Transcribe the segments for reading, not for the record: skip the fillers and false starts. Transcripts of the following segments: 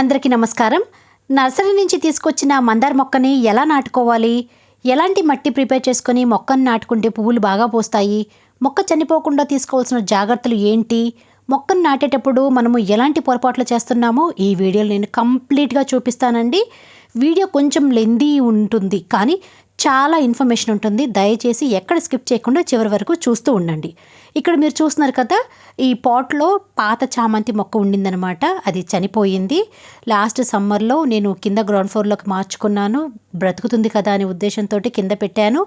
అందరికీ నమస్కారం. నర్సరీ నుంచి తీసుకొచ్చిన మందార మొక్కని ఎలా నాటుకోవాలి, ఎలాంటి మట్టి ప్రిపేర్ చేసుకొని మొక్కను నాటుకుంటే పువ్వులు బాగా పూస్తాయి, మొక్క చనిపోకుండా తీసుకోవాల్సిన జాగ్రత్తలు ఏంటి, మొక్కను నాటేటప్పుడు మనము ఎలాంటి పొరపాట్లు చేస్తున్నామో ఈ వీడియోలో నేను కంప్లీట్గా చూపిస్తానండి. వీడియో కొంచెం లెందీ ఉంటుంది కానీ చాలా ఇన్ఫర్మేషన్ ఉంటుంది. దయచేసి ఎక్కడ స్కిప్ చేయకుండా చివరి వరకు చూస్తూ ఉండండి. ఇక్కడ మీరు చూస్తున్నారు కదా, ఈ పాట్లో పాత చామంతి మొక్క ఉండిందనమాట. అది చనిపోయింది. లాస్ట్ సమ్మర్లో నేను కింద గ్రౌండ్ ఫ్లోర్లోకి మార్చుకున్నాను. బ్రతుకుతుంది కదా అనే ఉద్దేశంతో కింద పెట్టాను,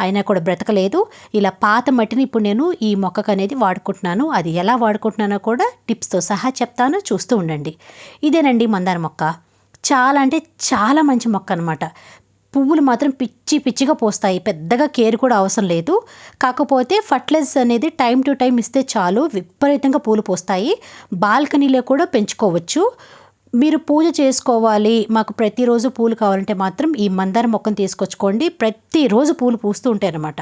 అయినా కూడా బ్రతకలేదు. ఇలా పాత మట్టిని ఇప్పుడు నేను ఈ మొక్కకు అనేది వాడుకుంటున్నాను. అది ఎలా వాడుకుంటున్నానో కూడా టిప్స్తో సహా చెప్తాను, చూస్తూ ఉండండి. ఇదేనండి మందార మొక్క. చాలా అంటే చాలా మంచి మొక్క అనమాట. పువ్వులు మాత్రం పిచ్చి పిచ్చిగా పోస్తాయి. పెద్దగా కేర్ కూడా అవసరం లేదు. కాకపోతే ఫర్టిలైజర్స్ అనేది టైం టు టైం ఇస్తే చాలు, విపరీతంగా పూలు పోస్తాయి. బాల్కనీలో కూడా పెంచుకోవచ్చు. మీరు పూజ చేసుకోవాలి, మాకు ప్రతిరోజు పూలు కావాలంటే మాత్రం ఈ మందార మొక్కను తీసుకొచ్చుకోండి. ప్రతిరోజు పూలు పూస్తూ ఉంటాయి అన్నమాట.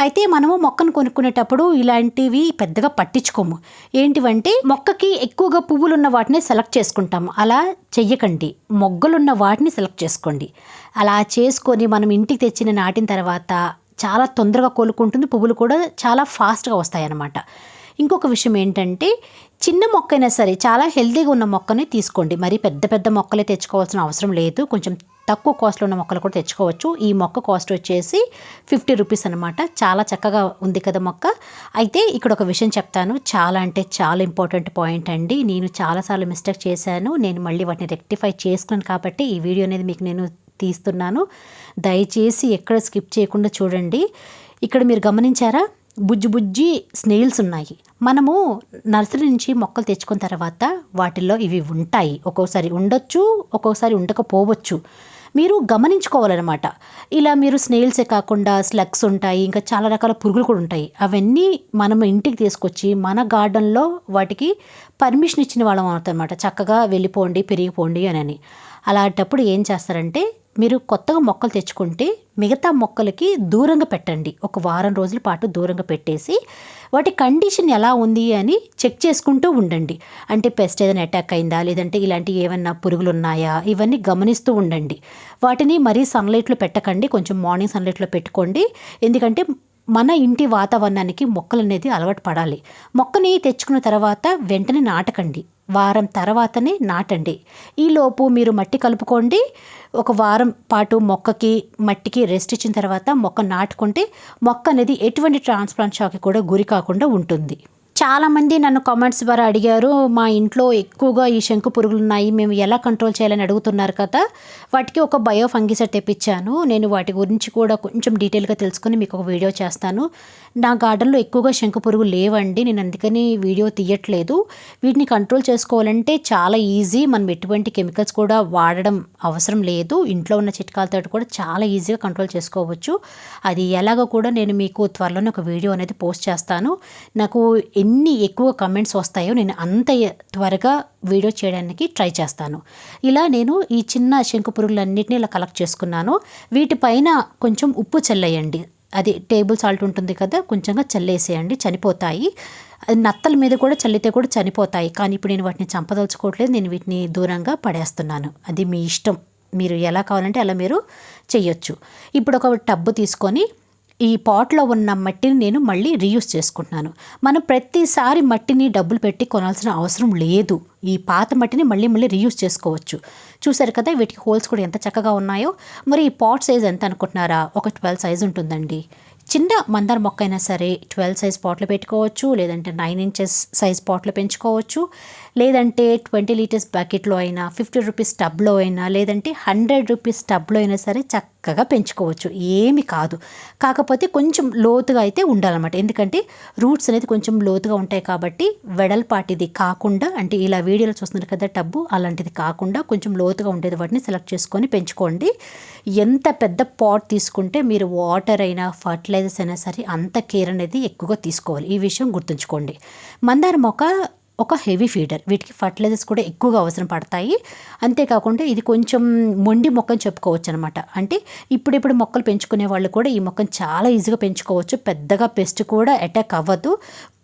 అయితే మనము మొక్కను కొనుక్కునేటప్పుడు ఇలాంటివి పెద్దగా పట్టించుకోము. ఏంటివంటే మొక్కకి ఎక్కువగా పువ్వులు ఉన్న వాటిని సెలెక్ట్ చేసుకుంటాము. అలా చెయ్యకండి, మొగ్గలున్న వాటిని సెలెక్ట్ చేసుకోండి. అలా చేసుకొని మనం ఇంటికి తెచ్చిన నాటిన తర్వాత చాలా తొందరగా కోలుకుంటుంది. పువ్వులు కూడా చాలా ఫాస్ట్గా వస్తాయి అన్నమాట. ఇంకొక విషయం ఏంటంటే, చిన్న మొక్క అయినా సరే చాలా హెల్తీగా ఉన్న మొక్కని తీసుకోండి. మరి పెద్ద పెద్ద మొక్కలే తెచ్చుకోవాల్సిన అవసరం లేదు. కొంచెం తక్కువ కాస్ట్లో ఉన్న మొక్కలు కూడా తెచ్చుకోవచ్చు. ఈ మొక్క కాస్ట్ వచ్చేసి 50 రూపీస్ అనమాట. చాలా చక్కగా ఉంది కదా మొక్క. అయితే ఇక్కడ ఒక విషయం చెప్తాను, చాలా అంటే చాలా ఇంపార్టెంట్ పాయింట్ అండి. నేను చాలాసార్లు మిస్టేక్ చేశాను. నేను మళ్ళీ వాటిని రెక్టిఫై చేసుకున్నాను కాబట్టి ఈ వీడియో అనేది మీకు నేను తీస్తున్నాను. దయచేసి ఎక్కడ స్కిప్ చేయకుండా చూడండి. ఇక్కడ మీరు గమనించారా, బుజ్జి బుజ్జి స్నేల్స్ ఉన్నాయి. మనము నర్సరీ నుంచి మొక్కలు తెచ్చుకున్న తర్వాత వాటిల్లో ఇవి ఉంటాయి. ఒక్కోసారి ఉండొచ్చు, ఒక్కోసారి ఉండకపోవచ్చు. మీరు గమనించుకోవాలన్నమాట. ఇలా మీరు స్నేల్సే కాకుండా స్లగ్స్ ఉంటాయి, ఇంకా చాలా రకాల పురుగులు కూడా ఉంటాయి. అవన్నీ మనం ఇంటికి తీసుకొచ్చి మన గార్డెన్లో వాటికి పర్మిషన్ ఇచ్చిన వాళ్ళం అవుతామన్నమాట. చక్కగా వెళ్ళిపోండి, పెరిగిపోండి అని. అలాంటప్పుడు ఏం చేస్తారంటే, మీరు కొత్తగా మొక్కలు తెచ్చుకుంటే మిగతా మొక్కలకి దూరంగా పెట్టండి. ఒక వారం రోజుల పాటు దూరంగా పెట్టేసి వాటి కండిషన్ ఎలా ఉంది అని చెక్ చేసుకుంటూ ఉండండి. అంటే పెస్ట్ ఏదైనా అటాక్ అయిందా, లేదంటే ఇలాంటి ఏమన్నా పురుగులు ఉన్నాయా, ఇవన్నీ గమనిస్తూ ఉండండి. వాటిని మరీ సన్లైట్లో పెట్టకండి, కొంచెం మార్నింగ్ సన్లైట్లో పెట్టుకోండి. ఎందుకంటే మన ఇంటి వాతావరణానికి మొక్కలు అనేది అలవాటు పడాలి. మొక్కని తెచ్చుకున్న తర్వాత వెంటనే నాటకండి, వారం తర్వాతనే నాటండి. ఈలోపు మీరు మట్టి కలుపుకోండి. ఒక వారం పాటు మొక్కకి మట్టికి రెస్ట్ ఇచ్చిన తర్వాత మొక్క నాటుకుంటే మొక్క అనేది ఎటువంటి ట్రాన్స్ప్లాంట్ షాక్కి కూడా గురి కాకుండా ఉంటుంది. చాలామంది నన్ను కామెంట్స్ ద్వారా అడిగారు, మా ఇంట్లో ఎక్కువగా ఈ శంకు పురుగులు ఉన్నాయి, మేము ఎలా కంట్రోల్ చేయాలని అడుగుతున్నారు కదా. వాటికి ఒక బయో ఫంగిసైడ్ తెప్పించాను. నేను వాటి గురించి కూడా కొంచెం డీటెయిల్గా తెలుసుకొని మీకు ఒక వీడియో చేస్తాను. నా గార్డెన్లో ఎక్కువగా శంకు పురుగులు లేవండి, నేను అందుకని వీడియో తీయట్లేదు. వీటిని కంట్రోల్ చేసుకోవాలంటే చాలా ఈజీ. మనం ఎటువంటి కెమికల్స్ కూడా వాడడం అవసరం లేదు. ఇంట్లో ఉన్న చిట్కాలతో కూడా చాలా ఈజీగా కంట్రోల్ చేసుకోవచ్చు. అది ఎలాగో కూడా నేను మీకు త్వరలోనే ఒక వీడియో అనేది పోస్ట్ చేస్తాను. నాకు ఎన్ని ఎక్కువ కమెంట్స్ వస్తాయో నేను అంత త్వరగా వీడియో చేయడానికి ట్రై చేస్తాను. ఇలా నేను ఈ చిన్న శంకు పురుగులన్నింటినీ ఇలా కలెక్ట్ చేసుకున్నాను. వీటిపైన కొంచెం ఉప్పు చల్లేయండి. అది టేబుల్ సాల్ట్ ఉంటుంది కదా, కొంచెంగా చల్లేసేయండి, చనిపోతాయి. నత్తల మీద కూడా చల్లితే కూడా చనిపోతాయి. కానీ ఇప్పుడు నేను వాటిని చంపదలుచుకోవట్లేదు, నేను వీటిని దూరంగా పడేస్తున్నాను. అది మీ ఇష్టం, మీరు ఎలా కావాలంటే అలా మీరు చేయొచ్చు. ఇప్పుడు ఒక టబ్బు తీసుకొని ఈ పాట్లో ఉన్న మట్టిని నేను మళ్ళీ రీయూస్ చేసుకుంటున్నాను. మనం ప్రతిసారి మట్టిని డబ్బులు పెట్టి కొనాల్సిన అవసరం లేదు. ఈ పాత మట్టిని మళ్ళీ రీయూస్ చేసుకోవచ్చు. చూసారు కదా, వీటికి హోల్స్ కూడా ఎంత చక్కగా ఉన్నాయో. మరి ఈ పాట్ సైజ్ ఎంత అనుకుంటున్నారా? ఒక 12 సైజ్ ఉంటుందండి. చిన్న మందార మొక్క అయినా సరే 12 సైజ్ పాట్లో పెట్టుకోవచ్చు, లేదంటే 9 ఇంచెస్ సైజ్ పాట్లో పెంచుకోవచ్చు, లేదంటే 20 లీటర్స్ బకెట్లో అయినా, 50 రూపీస్ టబ్లో అయినా, లేదంటే 100 రూపీస్ టబ్లో అయినా సరే చక్కగా పెంచుకోవచ్చు. ఏమి కాదు. కాకపోతే కొంచెం లోతుగా అయితే ఉండాలన్నమాట. ఎందుకంటే రూట్స్ అనేది కొంచెం లోతుగా ఉంటాయి కాబట్టి వెడల్పాటిది కాకుండా, అంటే ఇలా వీడియోలో చూస్తున్నారు కదా టబ్బు, అలాంటిది కాకుండా కొంచెం లోతుగా ఉండేది వాటిని సెలెక్ట్ చేసుకొని పెంచుకోండి. ఎంత పెద్ద పాట్ తీసుకుంటే మీరు వాటర్ అయినా ఫర్టిలైజర్స్ అయినా సరే అంత కేర్ అనేది ఎక్కువగా తీసుకోవాలి. ఈ విషయం గుర్తుంచుకోండి. మందార మొక్క ఒక హెవీ ఫీడర్, వీటికి ఫర్టిలైజర్స్ కూడా ఎక్కువగా అవసరం పడతాయి. అంతేకాకుండా ఇది కొంచెం మొండి మొక్కని చెప్పుకోవచ్చు అనమాట. అంటే ఇప్పుడిప్పుడు మొక్కలు పెంచుకునే వాళ్ళు కూడా ఈ మొక్కను చాలా ఈజీగా పెంచుకోవచ్చు. పెద్దగా పెస్ట్ కూడా అటాక్ అవ్వదు.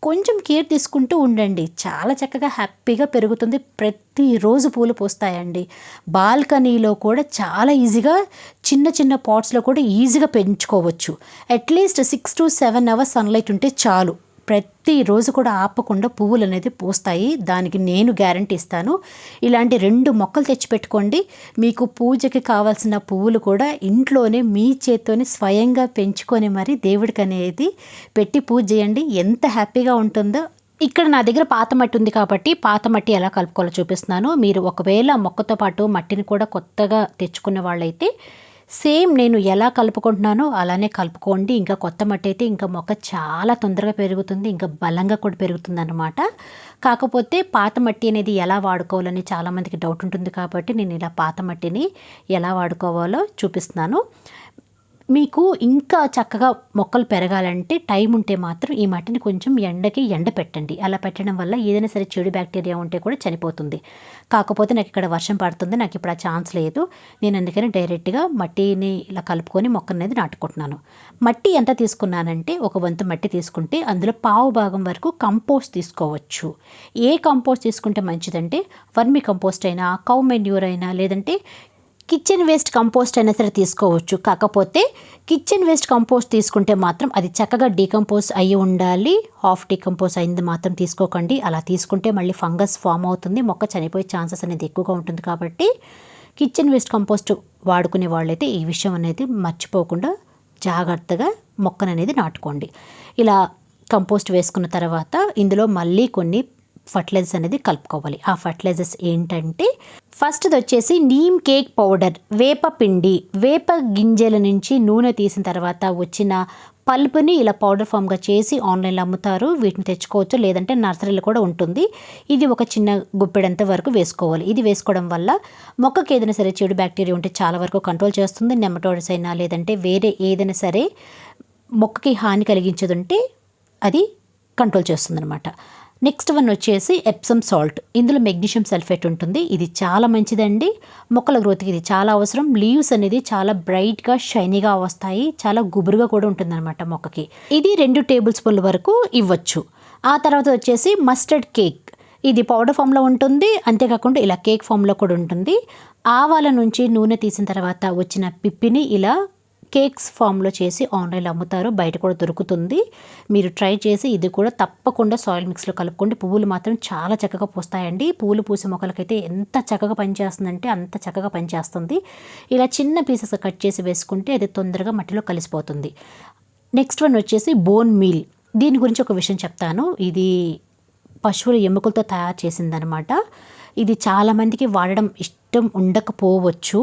కొంచెం కేర్ తీసుకుంటూ ఉండండి, చాలా చక్కగా హ్యాపీగా పెరుగుతుంది. ప్రతిరోజు పూలు పూస్తాయండి. బాల్కనీలో కూడా చాలా ఈజీగా చిన్న చిన్న పాట్స్లో కూడా ఈజీగా పెంచుకోవచ్చు. అట్లీస్ట్ 6 to 7 అవర్స్ సన్లైట్ ఉంటే చాలు. ప్రతిరోజు కూడా ఆపకుండా పువ్వులు అనేది పూస్తాయి, దానికి నేను గ్యారంటీ ఇస్తాను. ఇలాంటి 2 మొక్కలు తెచ్చిపెట్టుకోండి. మీకు పూజకి కావాల్సిన పువ్వులు కూడా ఇంట్లోనే మీ చేత్తోనే స్వయంగా పెంచుకొని మరి దేవుడికి అనేది పెట్టి పూజ చేయండి. ఎంత హ్యాపీగా ఉంటుందో. ఇక్కడ నా దగ్గర పాత మట్టి ఉంది కాబట్టి పాత మట్టి ఎలా కలుపుకోవాలో చూపిస్తున్నాను. మీరు ఒకవేళ మొక్కతో పాటు మట్టిని కూడా కొత్తగా తెచ్చుకున్న వాళ్ళైతే సేమ్ నేను ఎలా కలుపుకుంటున్నానో అలానే కలుపుకోండి. ఇంకా కొత్త మట్టి అయితే ఇంకా మొక్క చాలా తొందరగా పెరుగుతుంది, ఇంకా బలంగా కూడా పెరుగుతుంది అన్నమాట. కాకపోతే పాత మట్టి అనేది ఎలా వాడుకోవాలని చాలామందికి డౌట్ ఉంటుంది కాబట్టి నేను ఇలా పాత మట్టిని ఎలా వాడుకోవాలో చూపిస్తున్నాను. మీకు ఇంకా చక్కగా మొక్కలు పెరగాలంటే టైం ఉంటే మాత్రం ఈ మట్టిని కొంచెం ఎండ పెట్టండి. అలా పెట్టడం వల్ల ఏదైనా సరే చెడు బ్యాక్టీరియా ఉంటే కూడా చనిపోతుంది. కాకపోతే నాకు ఇక్కడ వర్షం పడుతుంది, నాకు ఇప్పుడు ఆ ఛాన్స్ లేదు. నేను అందుకని డైరెక్ట్గా మట్టిని ఇలా కలుపుకొని మొక్క అనేది నాటుకుంటున్నాను. మట్టి ఎంత తీసుకున్నానంటే ఒక వంతు మట్టి తీసుకుంటే అందులో పావు భాగం వరకు కంపోస్ట్ తీసుకోవచ్చు. ఏ కంపోస్ట్ తీసుకుంటే మంచిదంటే వర్మి కంపోస్ట్ అయినా, కౌ మెన్యూర్ అయినా, లేదంటే కిచెన్ వేస్ట్ కంపోస్ట్ అయినా సరే తీసుకోవచ్చు. కాకపోతే కిచెన్ వేస్ట్ కంపోస్ట్ తీసుకుంటే మాత్రం అది చక్కగా డీకంపోజ్ అయ్యి ఉండాలి. హాఫ్ డీకంపోజ్ అయింది మాత్రం తీసుకోకండి. అలా తీసుకుంటే మళ్ళీ ఫంగస్ ఫామ్ అవుతుంది, మొక్క చనిపోయే ఛాన్సెస్ అనేది ఎక్కువగా ఉంటుంది. కాబట్టి కిచెన్ వేస్ట్ కంపోస్ట్ వాడుకునే వాళ్ళైతే ఈ విషయం అనేది మర్చిపోకుండా జాగ్రత్తగా మొక్కననేది నాటుకోండి. ఇలా కంపోస్ట్ వేసుకున్న తర్వాత ఇందులో మళ్ళీ కొన్ని ఫర్టిలైజర్స్ అనేది కలుపుకోవాలి. ఆ ఫర్టిలైజర్స్ ఏంటంటే ఫస్ట్ది వచ్చేసి నీమ్ కేక్ పౌడర్, వేప పిండి. వేప గింజల నుంచి నూనె తీసిన తర్వాత వచ్చిన పల్పుని ఇలా పౌడర్ ఫామ్గా చేసి ఆన్లైన్లో అమ్ముతారు. వీటిని తెచ్చుకోవచ్చు, లేదంటే నర్సరీలో కూడా ఉంటుంది. ఇది ఒక చిన్న గుప్పెడంత వరకు వేసుకోవాలి. ఇది వేసుకోవడం వల్ల మొక్కకి ఏదైనా సరే చెడు బ్యాక్టీరియా ఉంటే చాలా వరకు కంట్రోల్ చేస్తుంది. నెమటోడ్స్ అయినా లేదంటే వేరే ఏదైనా సరే మొక్కకి హాని కలిగించేది ఉంటే అది కంట్రోల్ చేస్తుంది అనమాట. నెక్స్ట్ వన్ వచ్చేసి ఎప్సమ్ సాల్ట్. ఇందులో మెగ్నీషియం సల్ఫేట్ ఉంటుంది. ఇది చాలా మంచిదండి, మొక్కల గ్రోత్కి ఇది చాలా అవసరం. లీవ్స్ అనేది చాలా బ్రైట్గా షైనీగా వస్తాయి, చాలా గుబురుగా కూడా ఉంటుందన్నమాట మొక్కకి. ఇది 2 టేబుల్ స్పూన్ల వరకు ఇవ్వచ్చు. ఆ తర్వాత వచ్చేసి మస్టర్డ్ కేక్. ఇది పౌడర్ ఫామ్లో ఉంటుంది, అంతేకాకుండా ఇలా కేక్ ఫామ్లో కూడా ఉంటుంది. ఆవాల నుంచి నూనె తీసిన తర్వాత వచ్చిన పిప్పిని ఇలా కేక్స్ ఫామ్లో చేసి ఆన్లైన్లో అమ్ముతారు, బయట కూడా దొరుకుతుంది. మీరు ట్రై చేసి ఇది కూడా తప్పకుండా సాయిల్ మిక్స్లో కలుపుకోండి. పువ్వులు మాత్రం చాలా చక్కగా పూస్తాయండి. పువ్వులు పూసే మొక్కలకైతే ఎంత చక్కగా పనిచేస్తుందంటే అంత చక్కగా పనిచేస్తుంది. ఇలా చిన్న పీసెస్ కట్ చేసి వేసుకుంటే అది తొందరగా మట్టిలో కలిసిపోతుంది. నెక్స్ట్ వన్ వచ్చేసి బోన్ మీల్. దీని గురించి ఒక విషయం చెప్తాను. ఇది పశువుల ఎముకలతో తయారు చేసిందనమాట. ఇది చాలామందికి వాడడం ఇష్టం ఉండకపోవచ్చు,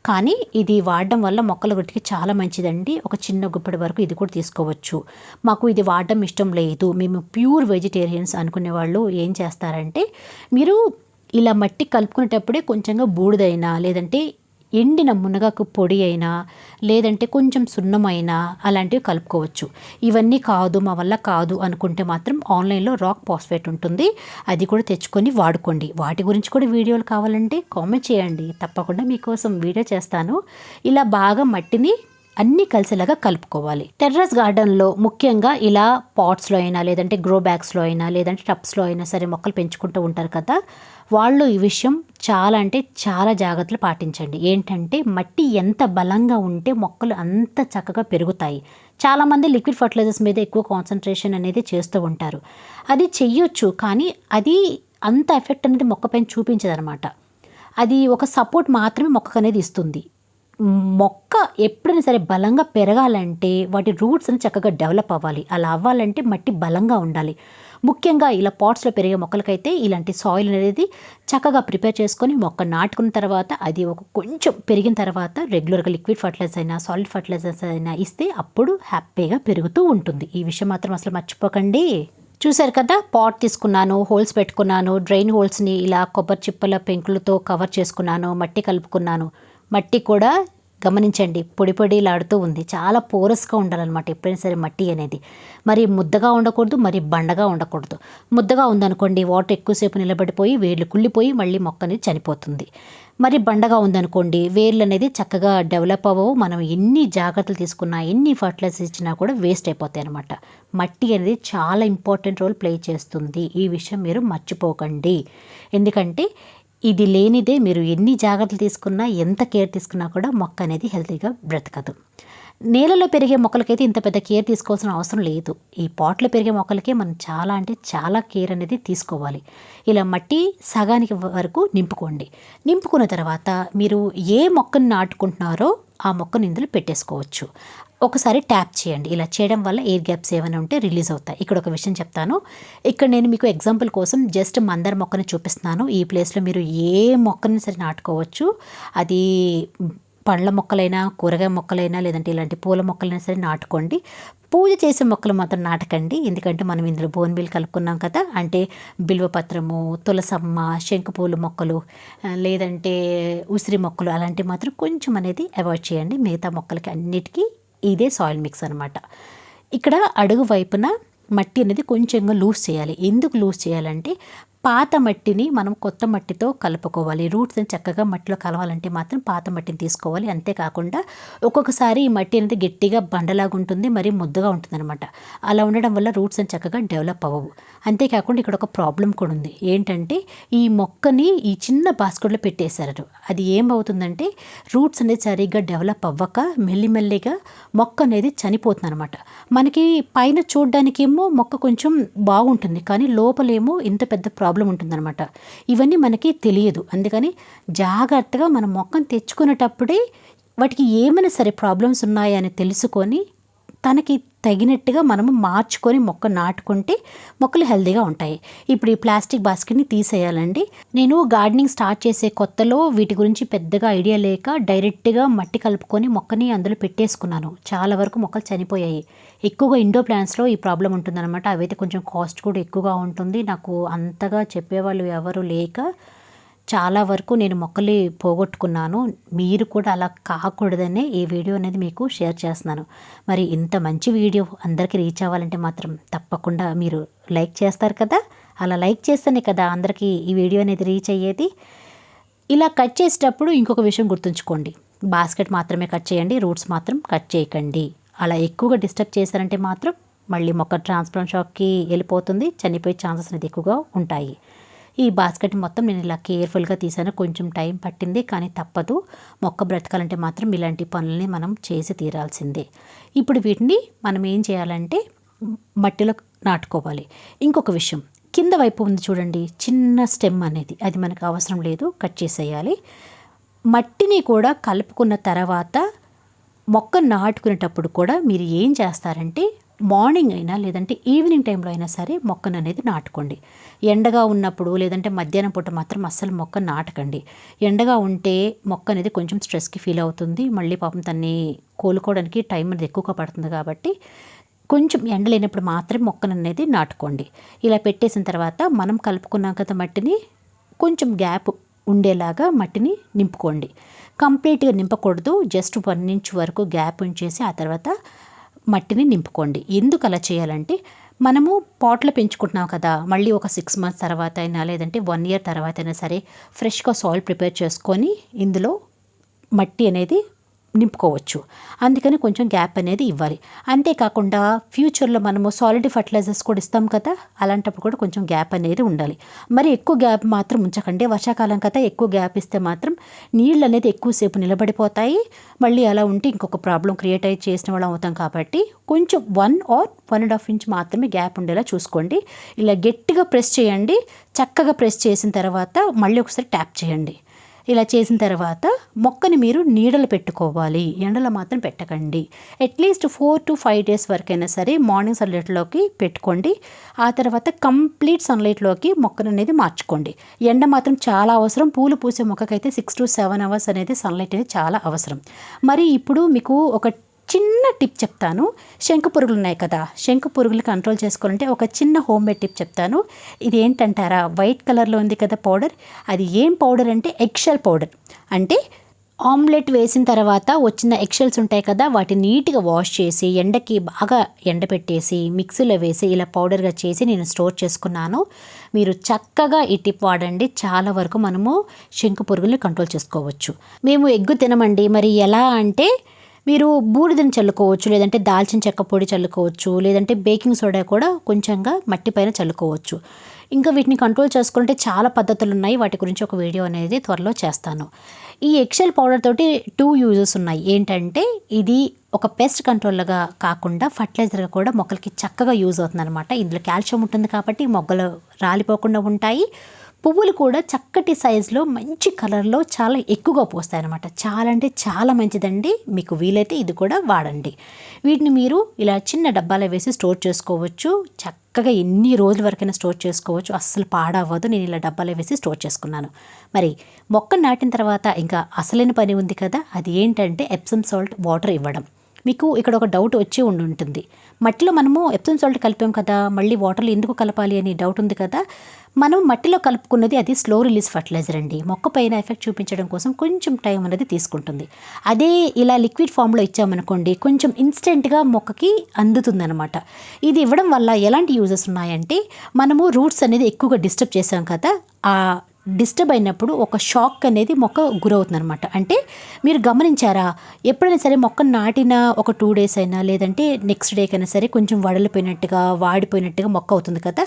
కానీ ఇది వాడడం వల్ల మొక్కల గుట్టికి చాలా మంచిదండి. ఒక చిన్న గుప్పెడి వరకు ఇది కూడా తీసుకోవచ్చు. మాకు ఇది వాడడం ఇష్టం లేదు, మేము ప్యూర్ వెజిటేరియన్స్ అనుకునే వాళ్ళు ఏం చేస్తారంటే మీరు ఇలా మట్టి కలుపుకునేటప్పుడే కొంచెంగా బూడిదైనా లేదంటే ఎండిన మునగాకు పొడి అయినా లేదంటే కొంచెం సున్నమైనా అలాంటివి కలుపుకోవచ్చు. ఇవన్నీ కాదు మా వల్ల కాదు అనుకుంటే మాత్రం ఆన్లైన్లో రాక్ ఫాస్ఫేట్ ఉంటుంది, అది కూడా తెచ్చుకొని వాడుకోండి. వాటి గురించి కూడా వీడియోలు కావాలంటే కామెంట్ చేయండి, తప్పకుండా మీకోసం వీడియో చేస్తాను. ఇలా బాగా మట్టిని అన్నీ కలిసేలాగా కలుపుకోవాలి. టెర్రస్ గార్డెన్లో ముఖ్యంగా ఇలా పాట్స్లో అయినా లేదంటే గ్రో బ్యాగ్స్లో అయినా లేదంటే టబ్స్లో అయినా సరే మొక్కలు పెంచుకుంటూ ఉంటారు కదా, వాళ్ళు ఈ విషయం చాలా అంటే చాలా జాగ్రత్తలు పాటించండి. ఏంటంటే మట్టి ఎంత బలంగా ఉంటే మొక్కలు అంత చక్కగా పెరుగుతాయి. చాలామంది లిక్విడ్ ఫర్టిలైజర్స్ మీద ఎక్కువ కాన్సన్ట్రేషన్ అనేది చేస్తూ ఉంటారు. అది చెయ్యొచ్చు, కానీ అది అంత ఎఫెక్ట్ అనేది మొక్కపైన చూపించదనమాట. అది ఒక సపోర్ట్ మాత్రమే మొక్కకు అనేది ఇస్తుంది. మొక్క ఎప్పుడైనా సరే బలంగా పెరగాలంటే వాటి రూట్స్ అని చక్కగా డెవలప్ అవ్వాలి. అలా అవ్వాలంటే మట్టి బలంగా ఉండాలి. ముఖ్యంగా ఇలా పాట్స్లో పెరిగే మొక్కలకైతే ఇలాంటి సాయిల్ అనేది చక్కగా ప్రిపేర్ చేసుకొని మొక్క నాటుకున్న తర్వాత అది ఒక కొంచెం పెరిగిన తర్వాత రెగ్యులర్గా లిక్విడ్ ఫర్టిలైజర్స్ అయినా సాలిడ్ ఫర్టిలైజర్స్ అయినా ఇస్తే అప్పుడు హ్యాపీగా పెరుగుతూ ఉంటుంది. ఈ విషయం మాత్రం అసలు మర్చిపోకండి. చూశారు కదా, పాట్ తీసుకున్నాను, హోల్స్ పెట్టుకున్నాను, డ్రైన్ హోల్స్ని ఇలా కొబ్బరి చిప్పల పెంకులతో కవర్ చేసుకున్నాను, మట్టి కలుపుకున్నాను. మట్టి కూడా గమనించండి, పొడి పొడిలాడుతూ ఉంది. చాలా పోరస్గా ఉండాలన్నమాట ఎప్పుడైనా సరే మట్టి అనేది. మరి ముద్దగా ఉండకూడదు, మరి బండగా ఉండకూడదు. ముద్దగా ఉందనుకోండి, వాటర్ ఎక్కువసేపు నిలబడిపోయి వేర్లు కుళ్ళిపోయి మళ్ళీ మొక్క అనేది చనిపోతుంది. మరి బండగా ఉందనుకోండి, వేర్లు అనేది చక్కగా డెవలప్ అవ్వవు. మనం ఎన్ని జాగ్రత్తలు తీసుకున్నా, ఎన్ని ఫర్టిలైజర్స్ ఇచ్చినా కూడా వేస్ట్ అయిపోతాయి అనమాట. మట్టి అనేది చాలా ఇంపార్టెంట్ రోల్ ప్లే చేస్తుంది. ఈ విషయం మీరు మర్చిపోకండి. ఎందుకంటే ఇది లేనిదే మీరు ఎన్ని జాగ్రత్తలు తీసుకున్నా, ఎంత కేర్ తీసుకున్నా కూడా మొక్క అనేది హెల్తీగా బ్రతకదు. నేలలో పెరిగే మొక్కలకైతే ఇంత పెద్ద కేర్ తీసుకోవాల్సిన అవసరం లేదు. ఈ పాట్లో పెరిగే మొక్కలకే మనం చాలా అంటే చాలా కేర్ అనేది తీసుకోవాలి. ఇలా మట్టి సగానికి వరకు నింపుకోండి. నింపుకున్న తర్వాత మీరు ఏ మొక్కను నాటుకుంటున్నారో ఆ మొక్కను ఇందులో పెట్టేసుకోవచ్చు. ఒకసారి ట్యాప్ చేయండి. ఇలా చేయడం వల్ల ఎయిర్ గ్యాప్స్ ఏమైనా ఉంటే రిలీజ్ అవుతాయి. ఇక్కడ ఒక విషయం చెప్తాను. ఇక్కడ నేను మీకు ఎగ్జాంపుల్ కోసం జస్ట్ మందార మొక్కని చూపిస్తున్నాను. ఈ ప్లేస్లో మీరు ఏ మొక్కని సరే నాటుకోవచ్చు. అది పండ్ల మొక్కలైనా, కూరగాయ మొక్కలైనా, లేదంటే ఇలాంటి పూల మొక్కలైనా సరే నాటుకోండి. పూజ చేసే మొక్కలు మాత్రం నాటకండి. ఎందుకంటే మనం ఇందులో బోన్బిల్ కలుపుకున్నాం కదా. అంటే బిల్వపత్రము, తులసమ్మ, శంకుపూలు మొక్కలు, లేదంటే ఉసిరి మొక్కలు అలాంటివి మాత్రం కొంచెం అనేది అవాయిడ్ చేయండి. మిగతా మొక్కలకి అన్నిటికీ ఇదే సాయిల్ మిక్స్ అనమాట. ఇక్కడ అడుగు వైపున మట్టి అనేది కొంచెంగా లూజ్ చేయాలి. ఎందుకు లూజ్ చేయాలంటే పాత మట్టిని మనం కొత్త మట్టితో కలుపుకోవాలి. రూట్స్ని చక్కగా మట్టిలో కలవాలంటే మాత్రం పాత మట్టిని తీసుకోవాలి. అంతేకాకుండా ఒక్కొక్కసారి ఈ మట్టి అనేది గట్టిగా బండలాగా ఉంటుంది, మరి ముద్దగా ఉంటుంది అనమాట. అలా ఉండడం వల్ల రూట్స్ అని చక్కగా డెవలప్ అవ్వవు. అంతేకాకుండా ఇక్కడ ఒక ప్రాబ్లం కూడా ఉంది. ఏంటంటే ఈ మొక్కని ఈ చిన్న బాస్కెట్లో పెట్టేశారు. అది ఏమవుతుందంటే రూట్స్ అనేది సరిగ్గా డెవలప్ అవ్వక మెల్లిమెల్లిగా మొక్క అనేది చనిపోతుంది అనమాట. మనకి పైన చూడడానికేమో మొక్క కొంచెం బాగుంటుంది, కానీ లోపలేమో ఇంత పెద్ద ప్రాబ్లం ఉంటుందన్నమాట. ఇవన్నీ మనకి తెలియదు. అందుకని జాగ్రత్తగా మనం మొక్కను తెచ్చుకునేటప్పుడే వాటికి ఏమైనా సరే ప్రాబ్లమ్స్ ఉన్నాయని తెలుసుకొని తనకి తగినట్టుగా మనము మార్చుకొని మొక్క నాటుకుంటే మొక్కలు హెల్తీగా ఉంటాయి. ఇప్పుడు ఈ ప్లాస్టిక్ బాస్కెట్ని తీసేయాలండి. నేను గార్డెనింగ్ స్టార్ట్ చేసే కొత్తలో వీటి గురించి పెద్దగా ఐడియా లేక డైరెక్ట్గా మట్టి కలుపుకొని మొక్కని అందులో పెట్టేసుకున్నాను. చాలా వరకు మొక్కలు చనిపోయాయి. ఎక్కువగా ఇండోర్ ప్లాంట్స్లో ఈ ప్రాబ్లం ఉంటుందన్నమాట. అవైతే కొంచెం కాస్ట్ కూడా ఎక్కువగా ఉంటుంది. నాకు అంతగా చెప్పేవాళ్ళు ఎవరు లేక చాలా వరకు నేను మొక్కలు పోగొట్టుకున్నాను. మీరు కూడా అలా కాకూడదనే ఈ వీడియో అనేది మీకు షేర్ చేస్తున్నాను. మరి ఇంత మంచి వీడియో అందరికీ రీచ్ అవ్వాలంటే మాత్రం తప్పకుండా మీరు లైక్ చేస్తారు కదా. అలా లైక్ చేస్తేనే కదా అందరికీ ఈ వీడియో అనేది రీచ్ అయ్యేది. ఇలా కట్ చేసేటప్పుడు ఇంకొక విషయం గుర్తుంచుకోండి. బాస్కెట్ మాత్రమే కట్ చేయండి, రూట్స్ మాత్రం కట్ చేయకండి. అలా ఎక్కువగా డిస్టర్బ్ చేశారంటే మాత్రం మళ్ళీ మొక్క ట్రాన్స్ప్లాంట్ షాప్కి వెళ్ళిపోతుంది, చనిపోయే ఛాన్సెస్ అనేది ఎక్కువగా ఉంటాయి. ఈ బాస్కెట్ మొత్తం నేను ఇలా కేర్ఫుల్గా తీసాను. కొంచెం టైం పట్టింది, కానీ తప్పదు. మొక్క బ్రతకాలంటే మాత్రం ఇలాంటి పనులని మనం చేసి తీరాల్సిందే. ఇప్పుడు వీటిని మనం ఏం చేయాలంటే మట్టిలో నాటుకోవాలి. ఇంకొక విషయం, కింద వైపు ఉంది చూడండి చిన్న స్టెమ్ అనేది, అది మనకు అవసరం లేదు, కట్ చేసేయాలి. మట్టిని కూడా కలుపుకున్న తర్వాత మొక్క నాటుకునేటప్పుడు కూడా మీరు ఏం చేస్తారంటే మార్నింగ్ అయినా లేదంటే ఈవినింగ్ టైంలో అయినా సరే మొక్కను అనేది నాటుకోండి. ఎండగా ఉన్నప్పుడు లేదంటే మధ్యాహ్నం పూట మాత్రం అస్సలు మొక్క నాటకండి. ఎండగా ఉంటే మొక్క అనేది కొంచెం స్ట్రెస్కి ఫీల్ అవుతుంది. మళ్ళీ పాపం తన్ని కోలుకోవడానికి టైం అనేది ఎక్కువగా పడుతుంది. కాబట్టి కొంచెం ఎండ లేనప్పుడు మాత్రమే మొక్కను అనేది నాటుకోండి. ఇలా పెట్టేసిన తర్వాత మనం కలుపుకున్నాం కదా మట్టిని, కొంచెం గ్యాప్ ఉండేలాగా మట్టిని నింపుకోండి. కంప్లీట్గా నింపకూడదు, జస్ట్ 1 ఇంచ్ వరకు గ్యాప్ ఉంచేసి ఆ తర్వాత మట్టిని నింపుకోండి. ఎందుకు అలా చేయాలంటే మనము పాట్లో పెంచుకుంటున్నాం కదా, మళ్ళీ ఒక 6 మంత్స్ తర్వాత అయినా లేదంటే 1 ఇయర్ తర్వాత అయినా సరే ఫ్రెష్గా సాయిల్ ప్రిపేర్ చేసుకొని ఇందులో మట్టి అనేది నింపుకోవచ్చు. అందుకని కొంచెం గ్యాప్ అనేది ఇవ్వాలి. అంతేకాకుండా ఫ్యూచర్లో మనము సాలిడ్ ఫర్టిలైజర్స్ కూడా ఇస్తాం కదా, అలాంటప్పుడు కూడా కొంచెం గ్యాప్ అనేది ఉండాలి. మరి ఎక్కువ గ్యాప్ మాత్రం ఉంచకండి. వర్షాకాలం కదా, ఎక్కువ గ్యాప్ ఇస్తే మాత్రం నీళ్ళు అనేది ఎక్కువసేపు నిలబడిపోతాయి. మళ్ళీ అలా ఉంటే ఇంకొక ప్రాబ్లం క్రియేట్ అయ్యి చేసిన వాళ్ళం అవుతాం. కాబట్టి కొంచెం 1 or 1.5 ఇంచ్ మాత్రమే గ్యాప్ ఉండేలా చూసుకోండి. ఇలా గట్టిగా ప్రెస్ చేయండి. చక్కగా ప్రెస్ చేసిన తర్వాత మళ్ళీ ఒకసారి ట్యాప్ చేయండి. ఇలా చేసిన తర్వాత మొక్కని మీరు నీడలు పెట్టుకోవాలి, ఎండలో మాత్రం పెట్టకండి. అట్లీస్ట్ 4 to 5 days వరకైనా సరే మార్నింగ్ సన్లైట్లోకి పెట్టుకోండి. ఆ తర్వాత కంప్లీట్ సన్లైట్లోకి మొక్కను అనేది మార్చుకోండి. ఎండ మాత్రం చాలా అవసరం. పూలు పూసే మొక్కకైతే 6 to 7 hours అనేది సన్లైట్ అనేది చాలా అవసరం. మరి ఇప్పుడు మీకు ఒక చిన్న టిప్ చెప్తాను. శంకు పురుగులు ఉన్నాయి కదా, శంకు పురుగులు కంట్రోల్ చేసుకోవాలంటే ఒక చిన్న హోమ్ మేడ్ టిప్ చెప్తాను. ఇది ఏంటంటారా, వైట్ కలర్లో ఉంది కదా పౌడర్, అది ఏం పౌడర్ అంటే ఎగ్ షెల్ పౌడర్. అంటే ఆమ్లెట్ వేసిన తర్వాత వచ్చిన ఎగ్షెల్స్ ఉంటాయి కదా, వాటిని నీట్గా వాష్ చేసి ఎండకి బాగా ఎండబెట్టేసి మిక్సీలో వేసి ఇలా పౌడర్గా చేసి నేను స్టోర్ చేసుకున్నాను. మీరు చక్కగా ఈ టిప్ వాడండి, చాలా వరకు మనము శంకు పురుగుల్ని కంట్రోల్ చేసుకోవచ్చు. మేము ఎగ్గు తినమండి, మరి ఎలా అంటే మీరు బూడిదని చల్లుకోవచ్చు, లేదంటే దాల్చిన చెక్క పొడి చల్లుకోవచ్చు, లేదంటే బేకింగ్ సోడా కూడా కొంచెంగా మట్టి పైన చల్లుకోవచ్చు. ఇంకా వీటిని కంట్రోల్ చేసుకుంటే చాలా పద్ధతులు ఉన్నాయి, వాటి గురించి ఒక వీడియో అనేది త్వరలో చేస్తాను. ఈ ఎగ్షెల్ పౌడర్ తోటి 2 యూజెస్ ఉన్నాయి. ఏంటంటే ఇది ఒక పెస్ట్ కంట్రోల్గా కాకుండా ఫర్టిలైజర్గా కూడా మొక్కలకి చక్కగా యూజ్ అవుతుంది అనమాట. ఇందులో కాల్షియం ఉంటుంది కాబట్టి మొగ్గలు రాలిపోకుండా ఉంటాయి. పువ్వులు కూడా చక్కటి సైజులో మంచి కలర్లో చాలా ఎక్కువగా పోస్తాయి అనమాట. చాలా అంటే చాలా మంచిదండి. మీకు వీలైతే ఇది కూడా వాడండి. వీటిని మీరు ఇలా చిన్న డబ్బాలో వేసి స్టోర్ చేసుకోవచ్చు. చక్కగా ఎన్ని రోజుల వరకైనా స్టోర్ చేసుకోవచ్చు, అస్సలు పాడవ్వదు. నేను ఇలా డబ్బాలో వేసి స్టోర్ చేసుకున్నాను. మరి మొక్క నాటిన తర్వాత ఇంకా అసలైన పని ఉంది కదా, అది ఏంటంటే ఎప్సమ్ సాల్ట్ వాటర్ ఇవ్వడం. మీకు ఇక్కడ ఒక డౌట్ వచ్చి ఉంటుంది, మట్టిలో మనము ఎప్సమ్ సాల్ట్ కలిపాం కదా, మళ్ళీ వాటర్లో ఎందుకు కలపాలి అని డౌట్ ఉంది కదా. మనం మట్టిలో కలుపుకున్నది అది స్లో రిలీజ్ ఫర్టిలైజర్ అండి. మొక్క పైన ఎఫెక్ట్ చూపించడం కోసం కొంచెం టైం అనేది తీసుకుంటుంది. అదే ఇలా లిక్విడ్ ఫామ్లో ఇచ్చామనుకోండి, కొంచెం ఇన్స్టెంట్గా మొక్కకి అందుతుందనమాట. ఇది ఇవ్వడం వల్ల ఎలాంటి యూజెస్ ఉన్నాయంటే, మనము రూట్స్ అనేది ఎక్కువగా డిస్టర్బ్ చేసాం కదా, ఆ డిస్టర్బ్ అయినప్పుడు ఒక షాక్ అనేది మొక్క గురవుతుంది అనమాట. అంటే మీరు గమనించారా, ఎప్పుడైనా సరే మొక్క నాటిన ఒక 2 డేస్ అయినా లేదంటే నెక్స్ట్ డేకైనా సరే కొంచెం వడలిపోయినట్టుగా వాడిపోయినట్టుగా మొక్క అవుతుంది కదా,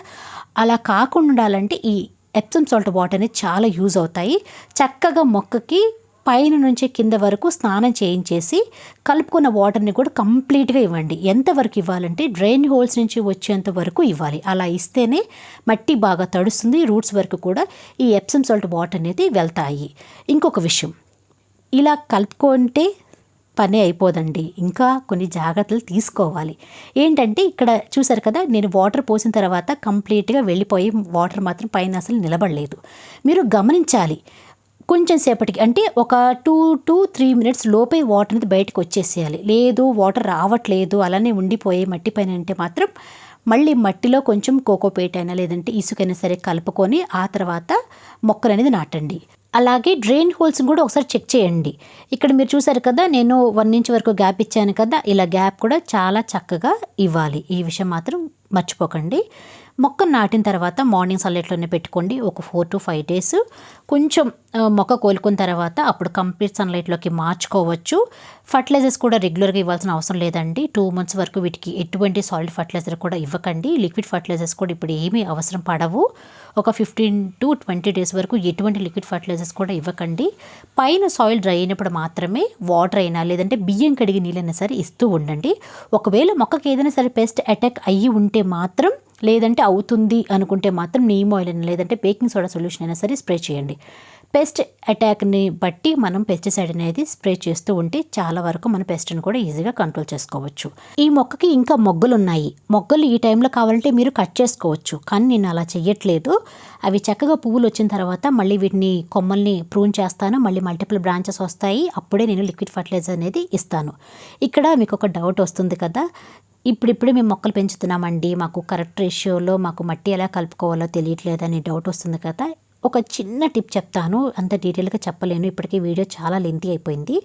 అలా కాకుండా ఉండాలంటే ఈ ఎప్సమ్ సాల్ట్ వాటర్ అనేది చాలా యూజ్ అవుతాయి. చక్కగా మొక్కకి పైన నుంచి కింద వరకు స్నానం చేయించేసి కలుపుకున్న వాటర్ని కూడా కంప్లీట్గా ఇవ్వండి. ఎంతవరకు ఇవ్వాలంటే డ్రైన్ హోల్స్ నుంచి వచ్చేంత వరకు ఇవ్వాలి. అలా ఇస్తేనే మట్టి బాగా తడుస్తుంది, రూట్స్ వరకు కూడా ఈ ఎప్సమ్ సాల్ట్ వాటర్ అనేది వెళ్తాయి. ఇంకొక విషయం, ఇలా కలుపుకుంటే పని అయిపోదండి, ఇంకా కొన్ని జాగ్రత్తలు తీసుకోవాలి. ఏంటంటే ఇక్కడ చూసారు కదా, నేను వాటర్ పోసిన తర్వాత కంప్లీట్గా వెళ్ళిపోయి వాటర్ మాత్రం పైన అసలు నిలబడలేదు. మీరు గమనించాలి, కొంచెం సేపటికి అంటే ఒక 2 to 3 minutes లోపే వాటర్ అనేది బయటకు వచ్చేసేయాలి. లేదు వాటర్ రావట్లేదు అలానే ఉండిపోయే మట్టి పైన అంటే మాత్రం మళ్ళీ మట్టిలో కొంచెం కోకోపేట్ అయినా లేదంటే ఇసుకైనా సరే కలుపుకొని ఆ తర్వాత మొక్కలు అనేది నాటండి. అలాగే డ్రైన్ హోల్స్ని కూడా ఒకసారి చెక్ చేయండి. ఇక్కడ మీరు చూసారు కదా, నేను 1 inch వరకు గ్యాప్ ఇచ్చాను కదా, ఇలా గ్యాప్ కూడా చాలా చక్కగా ఇవ్వాలి. ఈ విషయం మాత్రం మర్చిపోకండి. మొక్క నాటిన తర్వాత మార్నింగ్ సన్లైట్లోనే పెట్టుకోండి. ఒక 4 to 5 days కొంచెం మొక్క కోలుకున్న తర్వాత అప్పుడు కంప్లీట్ సన్లైట్లోకి మార్చుకోవచ్చు. ఫర్టిలైజర్స్ కూడా రెగ్యులర్గా ఇవ్వాల్సిన అవసరం లేదండి. 2 months వరకు వీటికి ఎటువంటి సాలిడ్ ఫర్టిలైజర్ కూడా ఇవ్వకండి. లిక్విడ్ ఫర్టిలైజర్స్ కూడా ఇప్పుడు ఏమీ అవసరం పడవు. ఒక 15 to 20 days వరకు ఎటువంటి లిక్విడ్ ఫర్టిలైజర్స్ కూడా ఇవ్వకండి. పైన సాయిల్ డ్రై అయినప్పుడు మాత్రమే వాటర్ అయినా లేదంటే బియ్యం కడిగి నీళ్ళైనా సరే ఇస్తూ ఉండండి. ఒకవేళ మొక్కకి ఏదైనా సరే పెస్ట్ అటాక్ అయ్యి ఉంటే మాత్రం, లేదంటే అవుతుంది అనుకుంటే మాత్రం నీమ్ ఆయిల్ అయినా లేదంటే బేకింగ్ సోడా సొల్యూషన్ అయినా సరే స్ప్రే చేయండి. పెస్ట్ అటాక్ని బట్టి మనం పెస్టిసైడ్ అనేది స్ప్రే చేస్తూ ఉంటే చాలా వరకు మన పెస్ట్ని కూడా ఈజీగా కంట్రోల్ చేసుకోవచ్చు. ఈ మొక్కకి ఇంకా మొగ్గలు ఉన్నాయి. మొగ్గలు ఈ టైంలో కావాలంటే మీరు కట్ చేసుకోవచ్చు, కానీ నేను అలా చెయ్యట్లేదు. అవి చక్కగా పువ్వులు వచ్చిన తర్వాత మళ్ళీ వీటిని కొమ్మల్ని ప్రూన్ చేస్తాను, మళ్ళీ మల్టిపుల్ బ్రాంచెస్ వస్తాయి, అప్పుడే నేను లిక్విడ్ ఫర్టిలైజర్ అనేది ఇస్తాను. ఇక్కడ మీకు ఒక డౌట్ వస్తుంది కదా, ఇప్పుడిప్పుడే మేము మొక్కలు పెంచుతున్నామండి, మాకు కరెక్ట్ రేషియోలో మాకు మట్టి ఎలా కలుపుకోవాలో తెలియట్లేదని డౌట్ వస్తుంది కదా. ఒక చిన్న టిప్ చెప్తాను, అంత డీటెయిల్గా చెప్పలేను, ఇప్పటికీ వీడియో చాలా లెంతీ అయిపోయింది.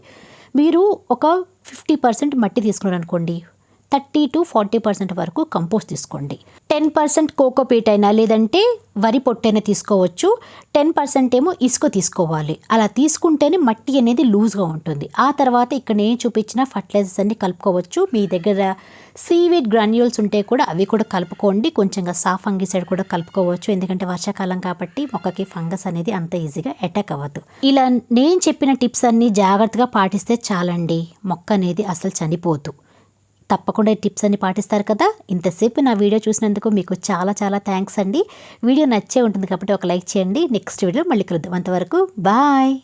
మీరు ఒక 50% మట్టి తీసుకున్నారు అనుకోండి, 30 to 40% వరకు కంపోస్ట్ తీసుకోండి. 10% కోకోపీట్ అయినా లేదంటే వరి పొట్టైనా తీసుకోవచ్చు. 10% ఏమో ఇసుక తీసుకోవాలి. అలా తీసుకుంటేనే మట్టి అనేది లూజ్గా ఉంటుంది. ఆ తర్వాత ఇక్కడ నేను చూపించిన ఫర్టిలైజర్స్ అన్ని కలుపుకోవచ్చు. మీ దగ్గర సీవీడ్ గ్రాన్యూల్స్ ఉంటే కూడా అవి కూడా కలుపుకోండి. కొంచెంగా సాఫ్ ఫంగిసైడ్ కూడా కలుపుకోవచ్చు, ఎందుకంటే వర్షాకాలం కాబట్టి మొక్కకి ఫంగస్ అనేది అంత ఈజీగా అటాక్ అవ్వదు. ఇలా నేను చెప్పిన టిప్స్ అన్నీ జాగ్రత్తగా పాటిస్తే చాలండి, మొక్క అనేది అసలు చనిపోదు. తప్పకుండా ఈ టిప్స్ అన్ని పాటిస్తారు కదా. ఇంతసేపు నా వీడియో చూసినందుకు మీకు చాలా చాలా థ్యాంక్స్ అండి. వీడియో నచ్చే ఉంటుంది కాబట్టి ఒక లైక్ చేయండి. నెక్స్ట్ వీడియో మళ్ళీ కలుద్దాం. అంతవరకు బాయ్.